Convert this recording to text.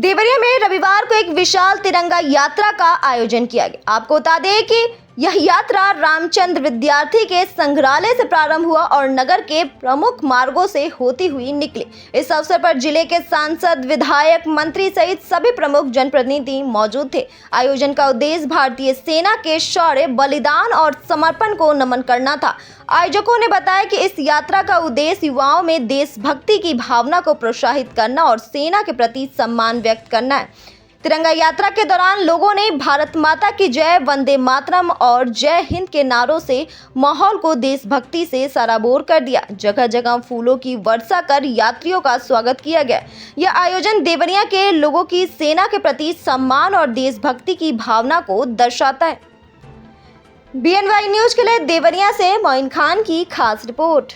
देवरिया में रविवार को एक विशाल तिरंगा यात्रा का आयोजन किया गया। आपको बता दें कि यह यात्रा रामचंद्र विद्यार्थी के संग्रहालय से प्रारंभ हुआ और नगर के प्रमुख मार्गों से होती हुई निकली। इस अवसर पर जिले के सांसद, विधायक, मंत्री सहित सभी प्रमुख जनप्रतिनिधि मौजूद थे। आयोजन का उद्देश्य भारतीय सेना के शौर्य, बलिदान और समर्पण को नमन करना था। आयोजकों ने बताया कि इस यात्रा का उद्देश्य युवाओं में देशभक्ति की भावना को प्रोत्साहित करना और सेना के प्रति सम्मान व्यक्त करना है। तिरंगा यात्रा के दौरान लोगों ने भारत माता की जय, वंदे मातरम और जय हिंद के नारों से माहौल को देशभक्ति से सराबोर कर दिया। जगह जगह फूलों की वर्षा कर यात्रियों का स्वागत किया गया। यह आयोजन देवरिया के लोगों की सेना के प्रति सम्मान और देशभक्ति की भावना को दर्शाता है। BNY न्यूज के लिए देवरिया से मोइन खान की खास रिपोर्ट।